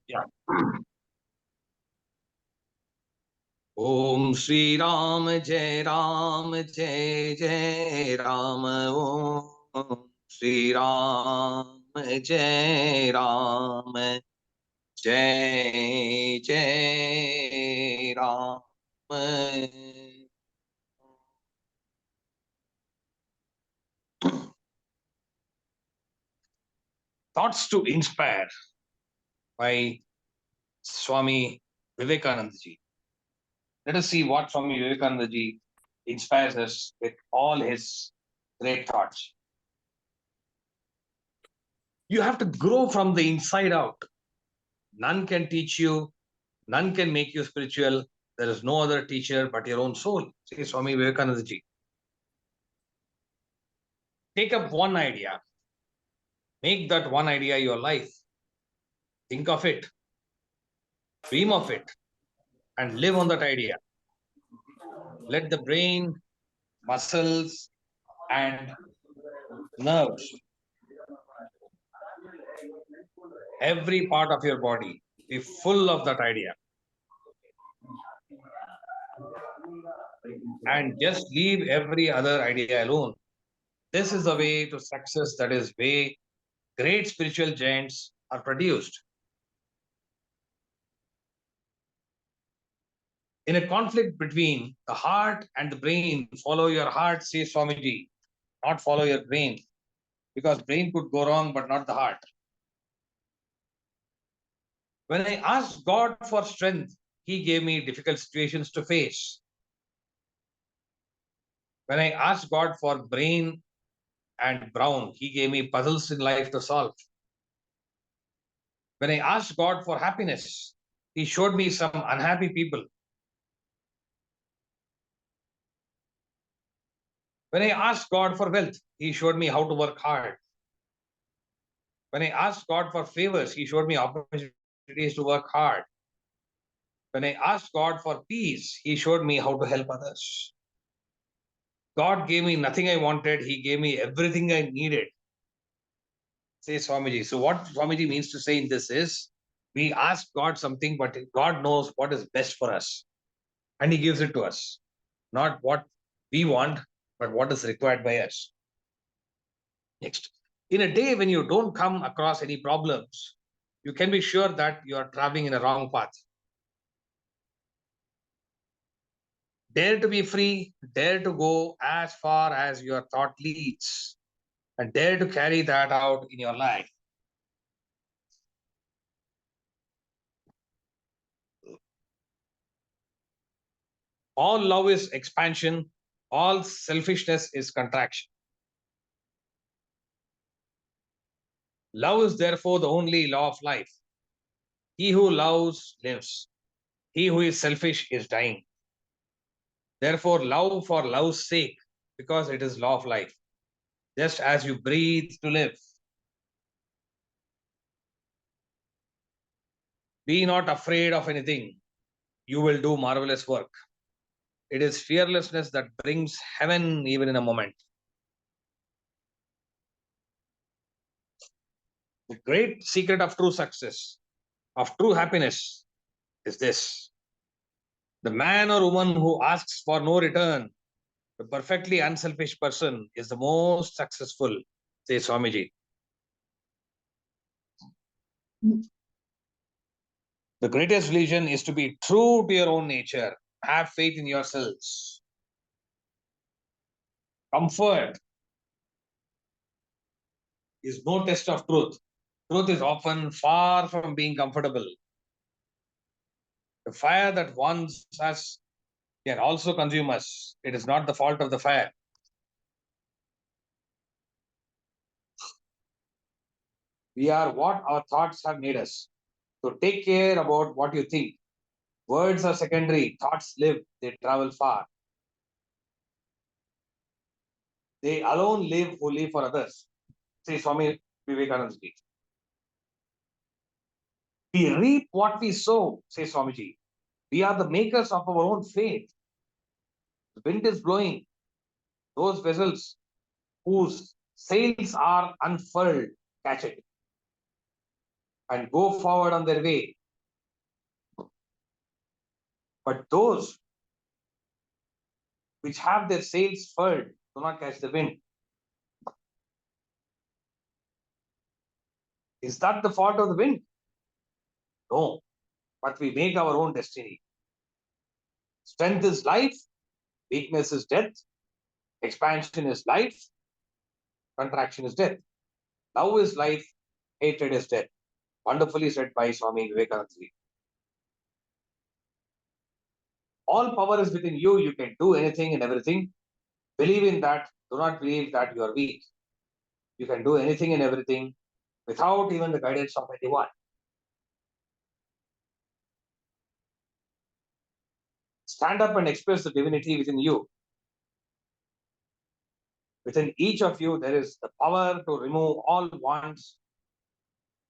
Yeah. Om Sri Ram Jai Ram Jai Jai Ram Om Sri Ram Jai Ram Jai Jai Ram. Thoughts to inspire by Swami Vivekananda ji. Let us see what Swami Vivekananda ji inspires us with all his great thoughts. You have to grow from the inside out. None can teach you, none can make you spiritual. There is no other teacher but your own soul, says Swami Vivekananda ji. Take up one idea, make that one idea your life. Think of it, dream of it, and live on that idea. Let the brain, muscles, and nerves, every part of your body, be full of that idea. And just leave every other idea alone. This is the way to success. That is way great spiritual giants are produced. In a conflict between the heart and the brain, follow your heart, says Swamiji, not follow your brain, because brain could go wrong, but not the heart. When I asked God for strength, He gave me difficult situations to face. When I asked God for brain and brown, He gave me puzzles in life to solve. When I asked God for happiness, He showed me some unhappy people. When I asked God for wealth, He showed me how to work hard. When I asked God for favors, He showed me opportunities to work hard. When I asked God for peace, He showed me how to help others. God gave me nothing I wanted, He gave me everything I needed, says Swamiji. So, what Swamiji means to say in this is we ask God something, but God knows what is best for us, and He gives it to us. Not what we want, but what is required by us. Next, in a day when you don't come across any problems, you can be sure that you are traveling in a wrong path. Dare to be free, dare to go as far as your thought leads, and dare to carry that out in your life. All love is expansion, all selfishness is contraction. Love is therefore the only law of life. He who loves lives. He who is selfish is dying. Therefore, love for love's sake, because it is law of life. Just as you breathe to live. Be not afraid of anything. You will do marvelous work. It is fearlessness that brings heaven even in a moment. The great secret of true success, of true happiness, is this. The man or woman who asks for no return, the perfectly unselfish person, is the most successful, says Swamiji. The greatest religion is to be true to your own nature. Have faith in yourselves. Comfort is no test of truth. Truth is often far from being comfortable. The fire that warms us can also consume us. It is not the fault of the fire. We are what our thoughts have made us. So take care about what you think. Words are secondary. Thoughts live. They travel far. They alone live who live for others. Say Swami Vivekananda. We reap what we sow, says Swamiji. We are the makers of our own fate. The wind is blowing. Those vessels whose sails are unfurled, catch it and go forward on their way. But those which have their sails furled do not catch the wind. Is that the fault of the wind? No, but we make our own destiny. Strength is life, weakness is death, expansion is life, contraction is death. Love is life, hatred is death. Wonderfully said by Swami Vivekananda. All power is within you. You can do anything and everything. Believe in that. Do not believe that you are weak. You can do anything and everything without even the guidance of anyone. Stand up and express the divinity within you. Within each of you, there is the power to remove all wants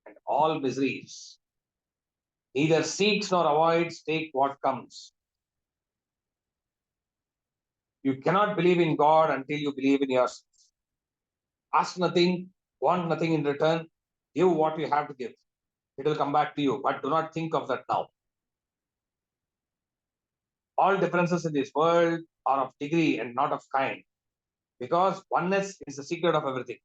and all miseries. Neither seeks nor avoids, take what comes. You cannot believe in God until you believe in yourself. Ask nothing, want nothing in return, give what you have to give. It will come back to you, but do not think of that now. All differences in this world are of degree and not of kind, because oneness is the secret of everything.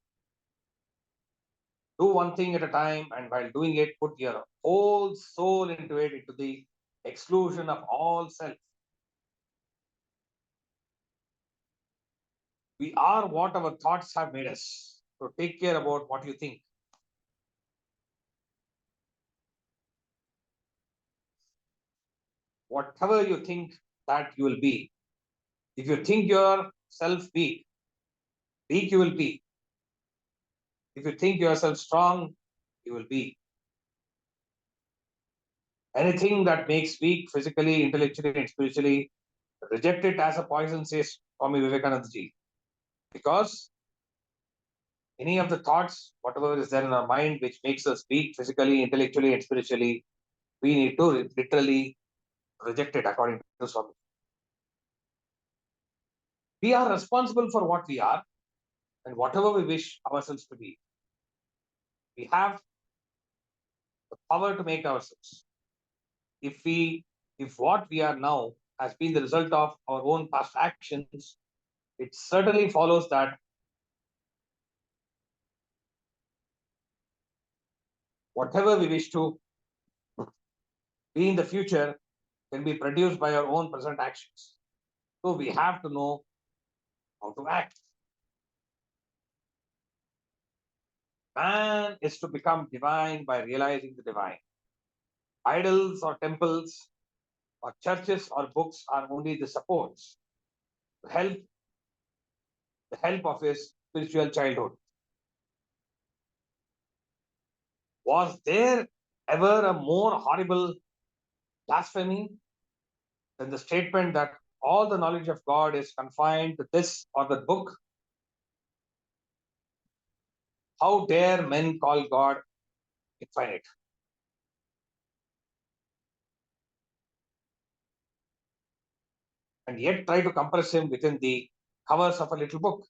Do one thing at a time, and while doing it, put your whole soul into it, into the exclusion of all self. We are what our thoughts have made us. So take care about what you think. Whatever you think, that you will be. If you think yourself weak, weak you will be. If you think yourself strong, you will be. Anything that makes weak physically, intellectually, and spiritually, reject it as a poison, says Swami Vivekananda ji. Because any of the thoughts, whatever is there in our mind, which makes us weak physically, intellectually, and spiritually, we need to literally reject it according to Swami. We are responsible for what we are and whatever we wish ourselves to be. We have the power to make ourselves. If what we are now has been the result of our own past actions, it certainly follows that whatever we wish to be in the future can be produced by our own present actions. So we have to know how to act. Man is to become divine by realizing the divine. Idols or temples or churches or books are only the supports to help the help of his spiritual childhood. Was there ever a more horrible blasphemy than the statement that all the knowledge of God is confined to this or that book? How dare men call God infinite? And yet try to compress him within the covers of a little book.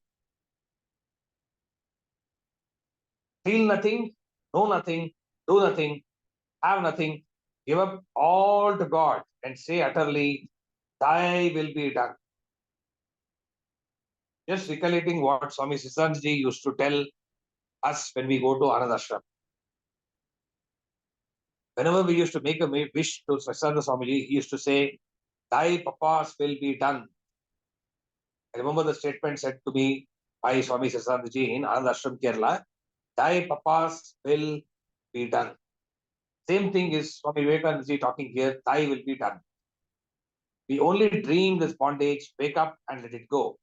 Feel nothing, know nothing, do nothing, have nothing, give up all to God and say utterly, thy will be done. Just recollecting what Swami Sisanji used to tell us when we go to Anand Ashram. Whenever we used to make a wish to Sisananda Swamiji, he used to say, thy papa's will be done. I remember the statement said to me by Swami Sisandaji in Anand Ashram, Kerala, thy papa's will be done. Same thing is Swami Vivekananda talking here, thy will be done. We only dream this bondage, wake up and let it go.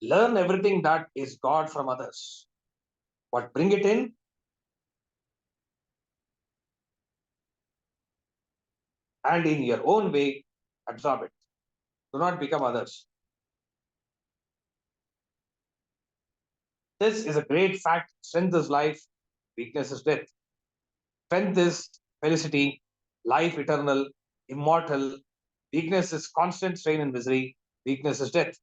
Learn everything that is God from others, but bring it in and in your own way, absorb it. Do not become others. This is a great fact. Strength is life, weakness is death. Strength is felicity, life eternal, immortal. Weakness is constant strain and misery. Weakness is death.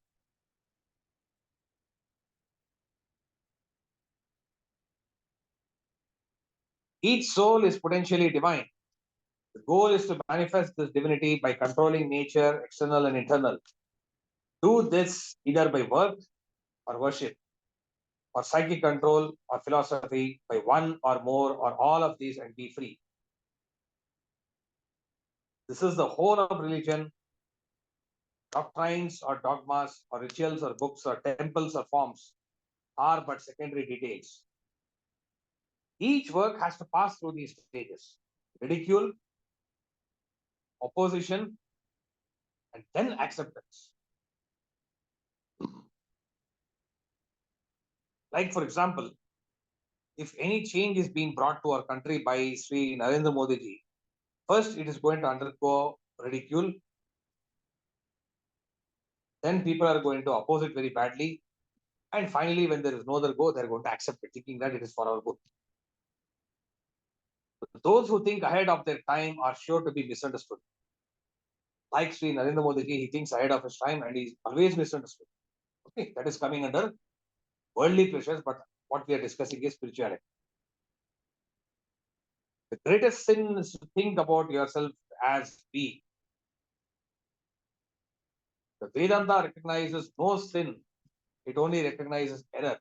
Each soul is potentially divine. The goal is to manifest this divinity by controlling nature, external and internal. Do this either by work or worship, or psychic control or philosophy, by one or more or all of these, and be free. This is the whole of religion. Doctrines or dogmas or rituals or books or temples or forms are but secondary details. Each work has to pass through these stages: ridicule, opposition, and then acceptance. Like, for example, if any change is being brought to our country by Sri Narendra Modi ji, first it is going to undergo ridicule, then people are going to oppose it very badly, and finally, when there is no other go, they're going to accept it, thinking that it is for our good. But those who think ahead of their time are sure to be misunderstood. Like Sri Narendra Modi ji, he thinks ahead of his time and he's always misunderstood. Okay, that is coming under worldly pleasures, but what we are discussing is spirituality. The greatest sin is to think about yourself as weak. The Vedanta recognizes no sin, it only recognizes error.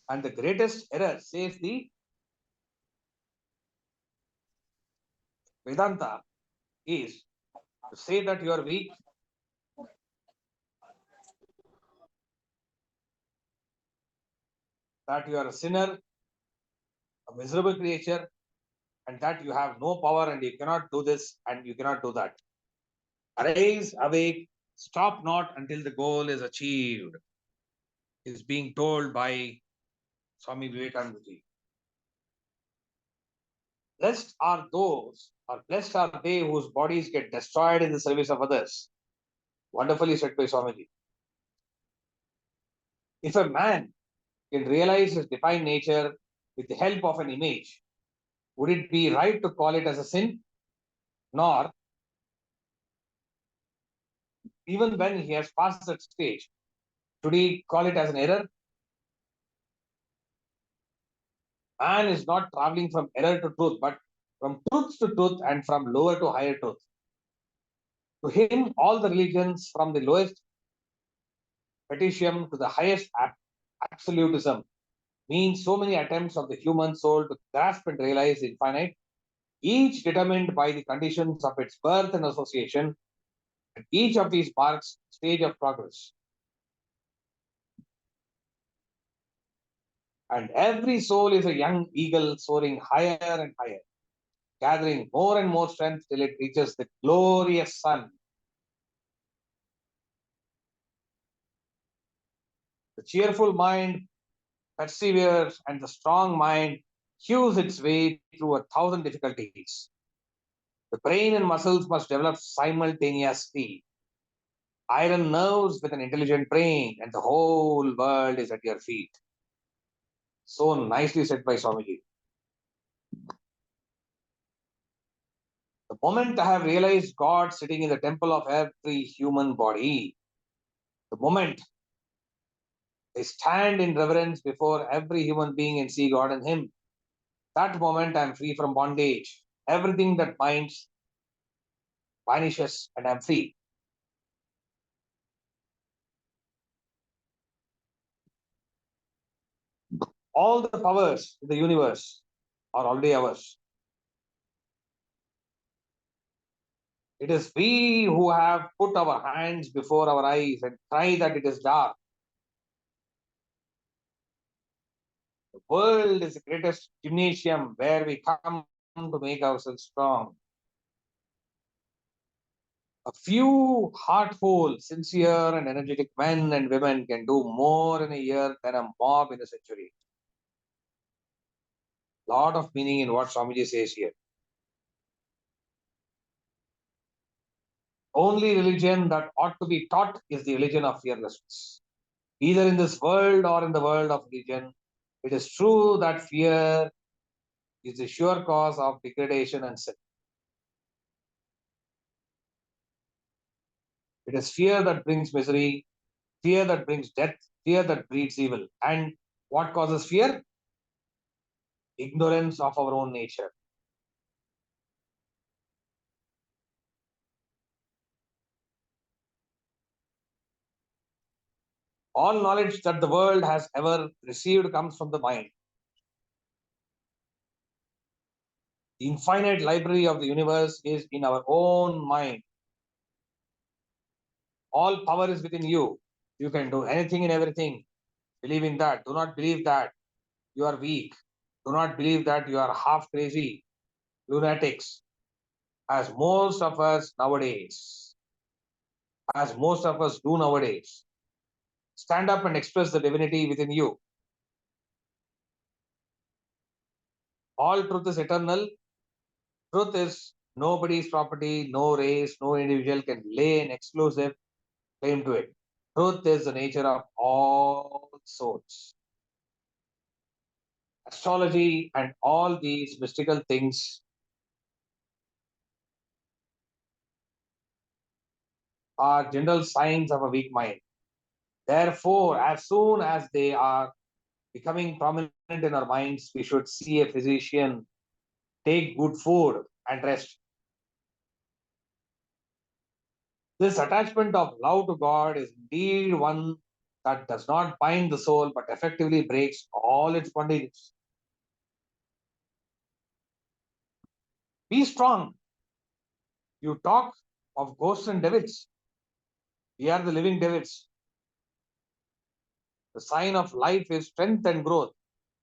And the greatest error, says the Vedanta, is to say that you are weak, that you are a sinner, a miserable creature, and that you have no power and you cannot do this and you cannot do that. Arise, awake, stop not until the goal is achieved, is being told by Swami Vivekananda ji. Blessed are those, or blessed are they whose bodies get destroyed in the service of others. Wonderfully said by Swamiji. If a man can realize his divine nature with the help of an image, would it be right to call it as a sin? Nor, even when he has passed that stage, should he call it as an error? Man is not traveling from error to truth, but from truth to truth and from lower to higher truth. To him, all the religions, from the lowest fetishism to the highest absolutism, mean so many attempts of the human soul to grasp and realize the infinite, each determined by the conditions of its birth and association, and each of these marks stage of progress. And every soul is a young eagle soaring higher and higher, gathering more and more strength till it reaches the glorious sun. The cheerful mind perseveres, and the strong mind hews its way through 1,000 difficulties. The brain and muscles must develop simultaneously. Iron nerves with an intelligent brain, and the whole world is at your feet. So nicely said by Swamiji. The moment I have realized God sitting in the temple of every human body, the moment I stand in reverence before every human being and see God in him, that moment I am free from bondage. Everything that binds vanishes and I am free. All the powers in the universe are already ours. It is we who have put our hands before our eyes and cry that it is dark. The world is the greatest gymnasium where we come to make ourselves strong. A few heartful, sincere, and energetic men and women can do more in a year than a mob in a century. Lot of meaning in what Swamiji says here. Only religion that ought to be taught is the religion of fearlessness. Either in this world or in the world of religion, it is true that fear is the sure cause of degradation and sin. It is fear that brings misery, fear that brings death, fear that breeds evil. And what causes fear? Ignorance of our own nature. All knowledge that the world has ever received comes from the mind. The infinite library of the universe is in our own mind. All power is within you. You can do anything and everything. Believe in that. Do not believe that you are weak. Do not believe that you are half crazy, lunatics, as most of us nowadays, as most of us do nowadays. Stand up and express the divinity within you. All truth is eternal. Truth is nobody's property, no race, no individual can lay an exclusive claim to it. Truth is the nature of all souls. Astrology and all these mystical things are general signs of a weak mind. Therefore, as soon as they are becoming prominent in our minds, we should see a physician, take good food, and rest. This attachment of love to God is indeed one that does not bind the soul but effectively breaks all its bondages. Be strong. You talk of ghosts and devils. We are the living devils. The sign of life is strength and growth.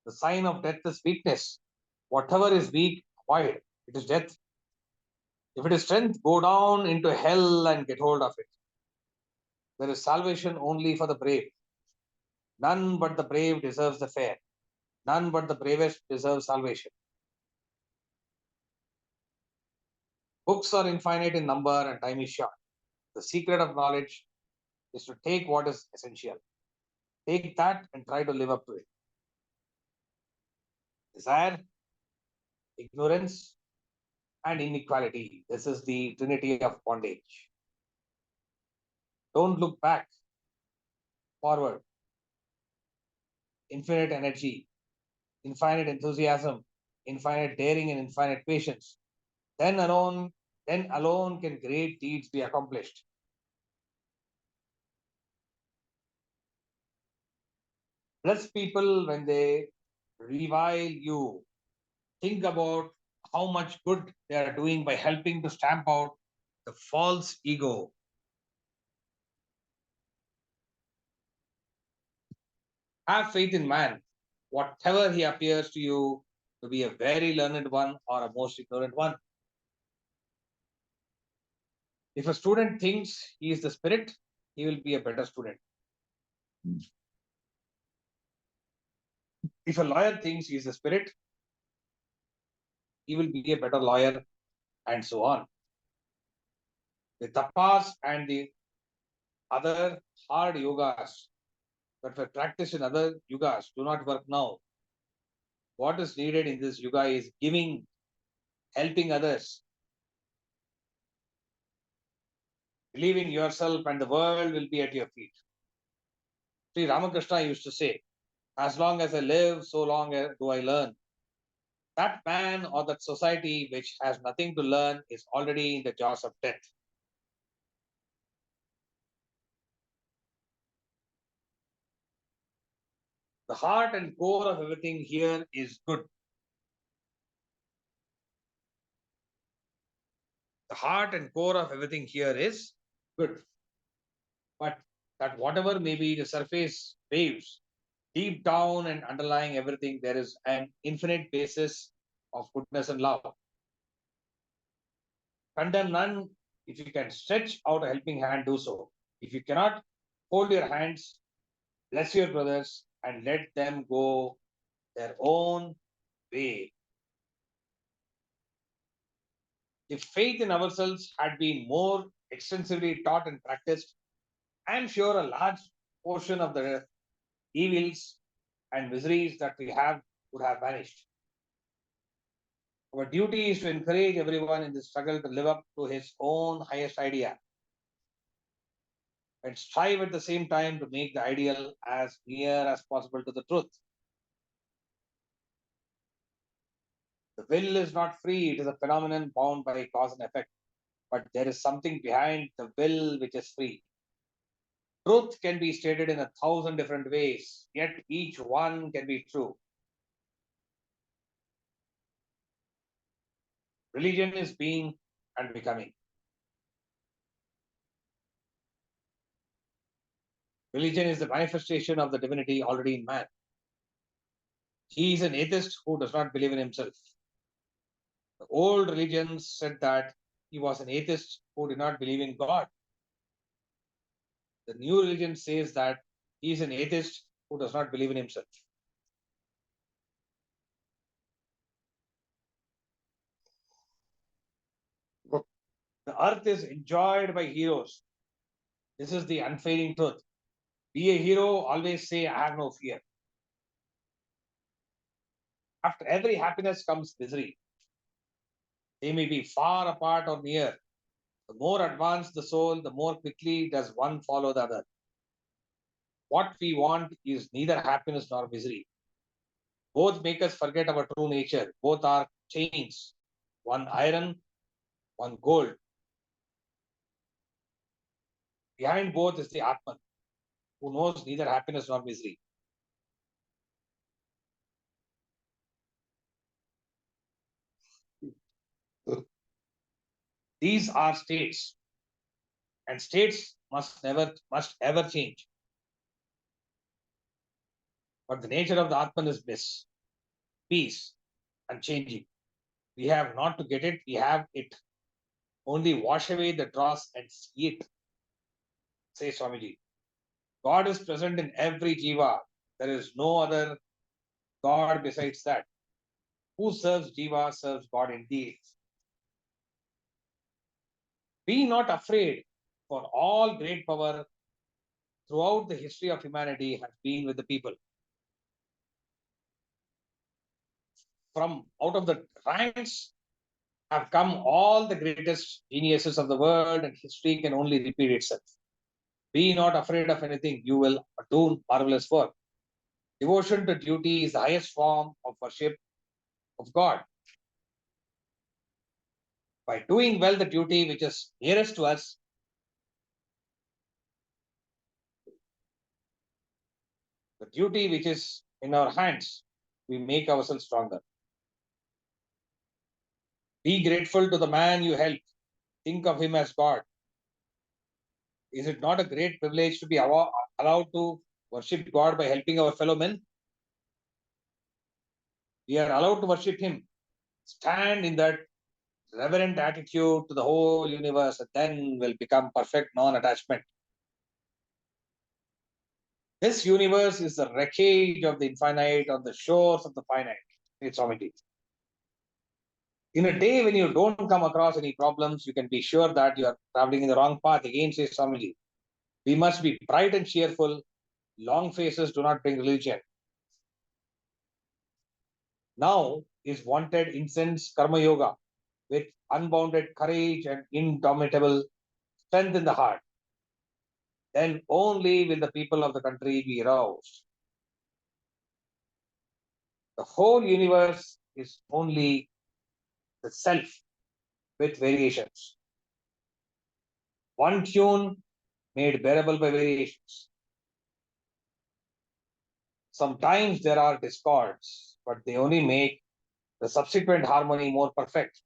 The sign of death is weakness. Whatever is weak, avoid. It is death. If it is strength, go down into hell and get hold of it. There is salvation only for the brave. None but the brave deserves the fair. None but the bravest deserve salvation. Books are infinite in number and time is short. The secret of knowledge is to take what is essential. Take that and try to live up to it. Desire, ignorance, and inequality. This is the trinity of bondage. Don't look back, forward. Infinite energy, infinite enthusiasm, infinite daring, and infinite patience. Then alone can great deeds be accomplished. Bless people when they revile you. Think about how much good they are doing by helping to stamp out the false ego. Have faith in man, whatever he appears to you to be a very learned one or a most ignorant one. If a student thinks he is the spirit, he will be a better student. If a lawyer thinks he is the spirit, he will be a better lawyer, and so on. The tapas and the other hard yogas that were practiced in other yugas do not work now. What is needed in this yuga is giving, helping others. Believe in yourself and the world will be at your feet. Sri Ramakrishna used to say, as long as I live, so long do I learn. That man or that society which has nothing to learn is already in the jaws of death. The heart and core of everything here is good. The heart and core of everything here is good. But that whatever may be the surface waves, deep down and underlying everything, there is an infinite basis of goodness and love. Condemn none. If you can stretch out a helping hand, do so. If you cannot, hold your hands, bless your brothers, and let them go their own way. If faith in ourselves had been more extensively taught and practiced, I am sure a large portion of the evils and miseries that we have would have vanished. Our duty is to encourage everyone in the struggle to live up to his own highest idea and strive at the same time to make the ideal as near as possible to the truth. The will is not free, it is a phenomenon bound by cause and effect. But there is something behind the will which is free. Truth can be stated in 1,000 different ways, yet each one can be true. Religion is being and becoming. Religion is the manifestation of the divinity already in man. He is an atheist who does not believe in himself. The old religions said that he was an atheist who did not believe in God. The new religion says that he is an atheist who does not believe in himself. The earth is enjoyed by heroes. This is the unfailing truth. Be a hero, always say, I have no fear. After every happiness comes misery. They may be far apart or near. The more advanced the soul, the more quickly does one follow the other. What we want is neither happiness nor misery. Both make us forget our true nature. Both are chains, one iron, one gold. Behind both is the Atman, who knows neither happiness nor misery. These are states, and states must ever change. But the nature of the Atman is bliss, peace, and changing. We have not to get it, we have it. Only wash away the dross and see it, says Swamiji. God is present in every jiva. There is no other God besides that. Who serves jiva serves God indeed. Be not afraid, for all great power throughout the history of humanity has been with the people. From out of the ranks have come all the greatest geniuses of the world, and history can only repeat itself. Be not afraid of anything, you will do marvelous work. Devotion to duty is the highest form of worship of God. By doing well the duty which is nearest to us, the duty which is in our hands, we make ourselves stronger. Be grateful to the man you help. Think of him as God. Is it not a great privilege to be allowed to worship God by helping our fellow men? We are allowed to worship him. Stand in that reverent attitude to the whole universe, and then will become perfect non-attachment. This universe is the wreckage of the infinite on the shores of the finite. It's already. In a day when you don't come across any problems, you can be sure that you are traveling in the wrong path. Again, says Swamiji. We must be bright and cheerful. Long faces do not bring religion. Now is wanted incense karma yoga with unbounded courage and indomitable strength in the heart. Then only will the people of the country be roused. The whole universe is only the self with variations. One tune made bearable by variations. Sometimes there are discords, but they only make the subsequent harmony more perfect.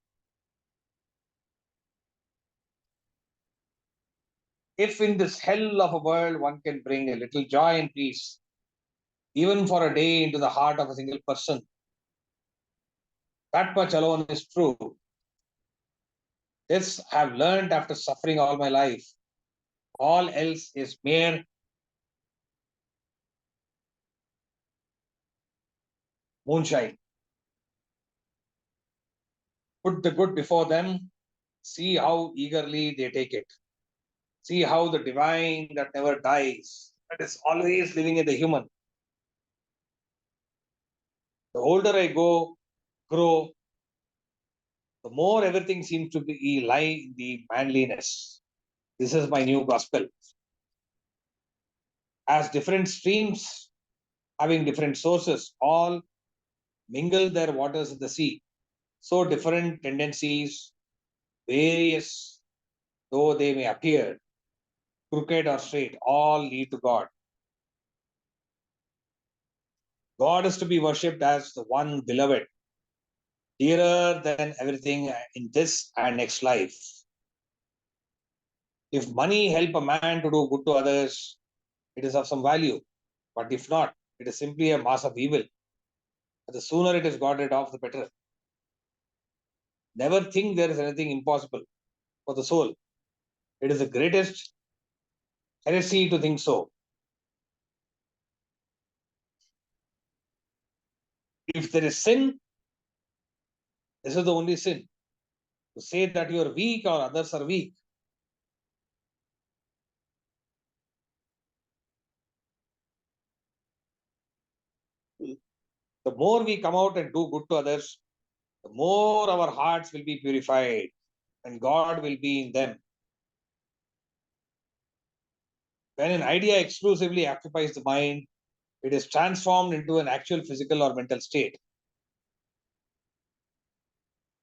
If in this hell of a world one can bring a little joy and peace, even for a day, into the heart of a single person, that much alone is true. This I have learned after suffering all my life. All else is mere moonshine. Put the good before them, see how eagerly they take it. See how the divine that never dies, that is always living in the human. The older I grow, the more everything seems to be lie in the manliness. This is my new gospel. As different streams having different sources, all mingle their waters in the sea. So different tendencies, various though they may appear, crooked or straight, all lead to God. God is to be worshipped as the one beloved, dearer than everything in this and next life. If money help a man to do good to others, it is of some value. But if not, it is simply a mass of evil. The sooner it is got rid of, the better. Never think there is anything impossible for the soul. It is the greatest heresy to think so. If there is sin, this is the only sin. To say that you are weak or others are weak. The more we come out and do good to others, the more our hearts will be purified and God will be in them. When an idea exclusively occupies the mind, it is transformed into an actual physical or mental state.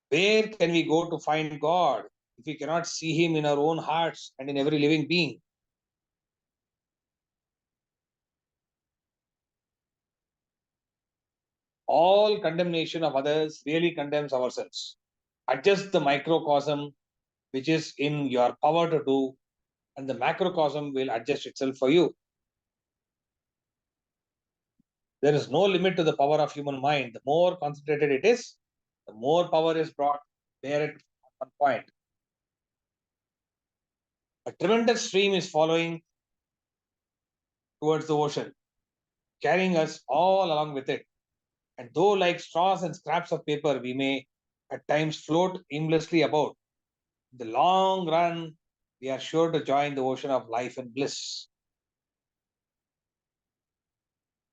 Where can we go to find God if we cannot see Him in our own hearts and in every living being? All condemnation of others really condemns ourselves. Adjust the microcosm which is in your power to do, and the macrocosm will adjust itself for you. There is no limit to the power of human mind. The more concentrated it is, the more power is brought there at one point. A tremendous stream is following towards the ocean, carrying us all along with it. And though, like straws and scraps of paper, we may at times float aimlessly about, in the long run, we are sure to join the ocean of life and bliss.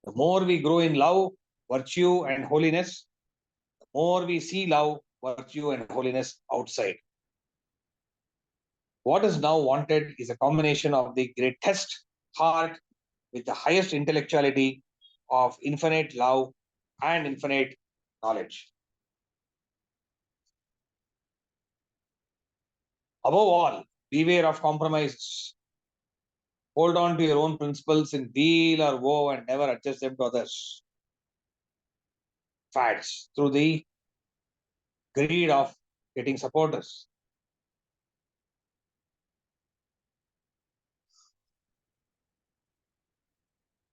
The more we grow in love, virtue, and holiness, the more we see love, virtue, and holiness outside. What is now wanted is a combination of the greatest heart with the highest intellectuality of infinite love and infinite knowledge. Above all, beware of compromises. Hold on to your own principles in weal or woe and never adjust them to others. Fads through the greed of getting supporters.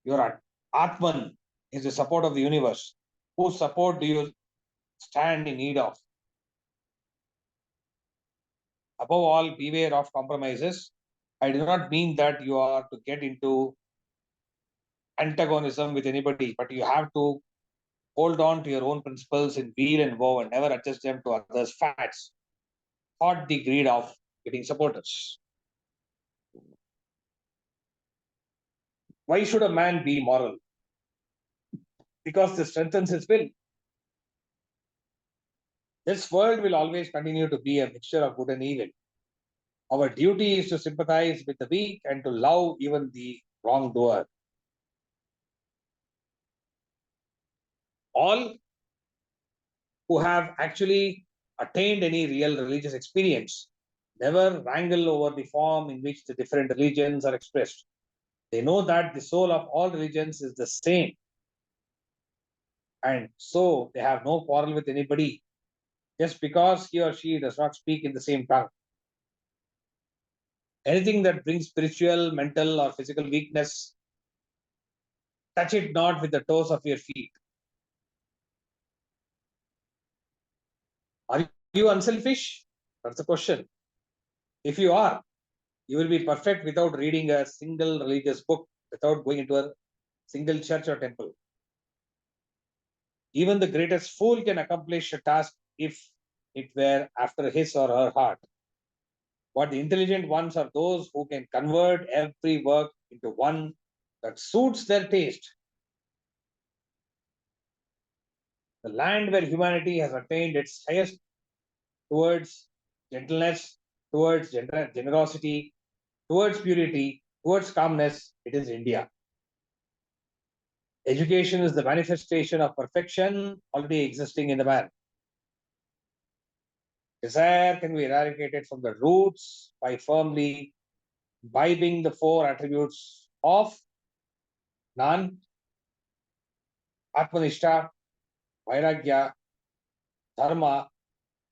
Your Atman is the support of the universe. Whose support do you stand in need of? Above all, beware of compromises. I do not mean that you are to get into antagonism with anybody, but you have to hold on to your own principles in weal and woe and never adjust them to others' fads. Not the greed of getting supporters. Why should a man be moral? Because this strengthens his will. This world will always continue to be a mixture of good and evil. Our duty is to sympathize with the weak and to love even the wrongdoer. All who have actually attained any real religious experience never wrangle over the form in which the different religions are expressed. They know that the soul of all religions is the same. And so they have no quarrel with anybody just because he or she does not speak in the same tongue. Anything that brings spiritual, mental, or physical weakness, touch it not with the toes of your feet. Are you unselfish? That's the question. If you are, you will be perfect without reading a single religious book, without going into a single church or temple. Even the greatest fool can accomplish a task if it were after his or her heart. But the intelligent ones are those who can convert every work into one that suits their taste. The land where humanity has attained its highest towards gentleness, towards generosity, towards purity, towards calmness, it is India. Education is the manifestation of perfection already existing in the man. Desire can be eradicated from the roots by firmly imbibing the four attributes of Nan, Atmanishta, Vairagya, Dharma,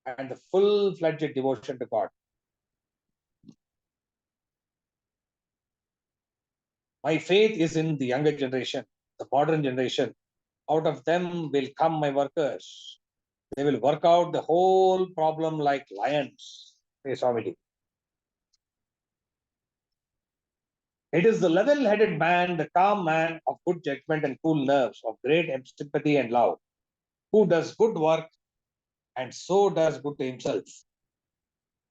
and the full-fledged devotion to God. My faith is in the younger generation, the modern generation. Out of them will come my workers. They will work out the whole problem like lions. Hey, Swamiji. It is the level-headed man, the calm man of good judgment and cool nerves, of great sympathy and love, who does good work and so does good to himself.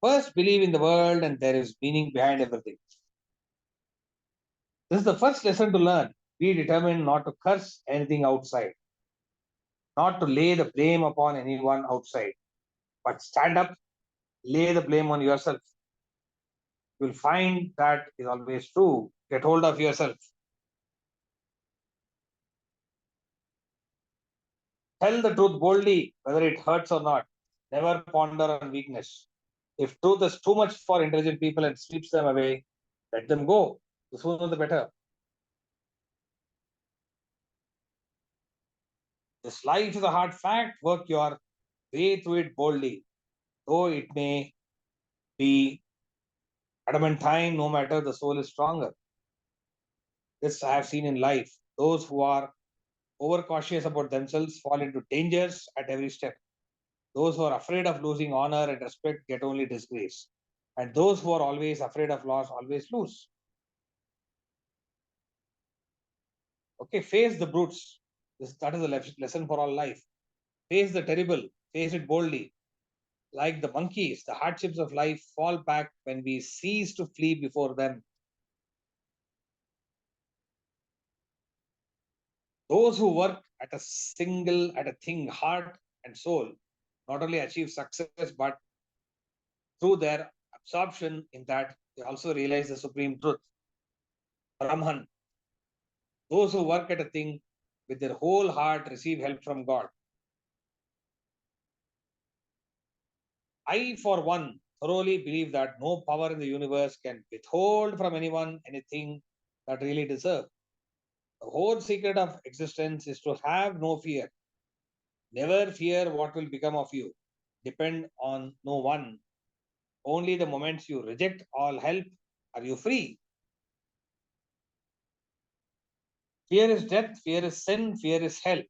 First, believe in the world and there is meaning behind everything. This is the first lesson to learn. Be determined not to curse anything outside, not to lay the blame upon anyone outside, but stand up, lay the blame on yourself. You will find that is always true. Get hold of yourself. Tell the truth boldly, whether it hurts or not. Never ponder on weakness. If truth is too much for intelligent people and sweeps them away, let them go. The sooner the better. This life is a hard fact. Work your way through it boldly, though it may be adamantine, no matter the soul is stronger. This I have seen in life. Those who are overcautious about themselves fall into dangers at every step. Those who are afraid of losing honor and respect get only disgrace. And those who are always afraid of loss always lose. Okay, face the brutes. That is a lesson for all life. Face the terrible, face it boldly. Like the monkeys, the hardships of life fall back when we cease to flee before them. Those who work at a thing, heart and soul, not only achieve success, but through their absorption in that, they also realize the supreme truth. Brahman. Those who work at a thing with their whole heart receive help from God. I, for one, thoroughly believe that no power in the universe can withhold from anyone anything that really deserves. The whole secret of existence is to have no fear. Never fear what will become of you. Depend on no one. Only the moments you reject all help are you free. Fear is death, fear is sin, fear is hell.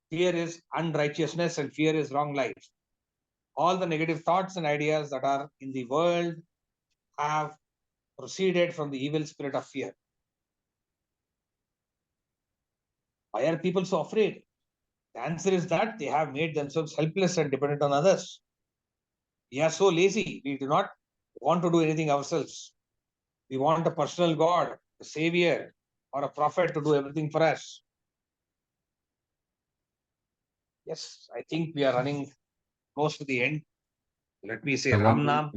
Fear is unrighteousness and fear is wrong life. All the negative thoughts and ideas that are in the world have proceeded from the evil spirit of fear. Why are people so afraid? The answer is that they have made themselves helpless and dependent on others. We are so lazy, we do not want to do anything ourselves. We want a personal God, a savior, or a prophet to do everything for us. Yes, I think we are running close to the end. Let me say Ram Nam.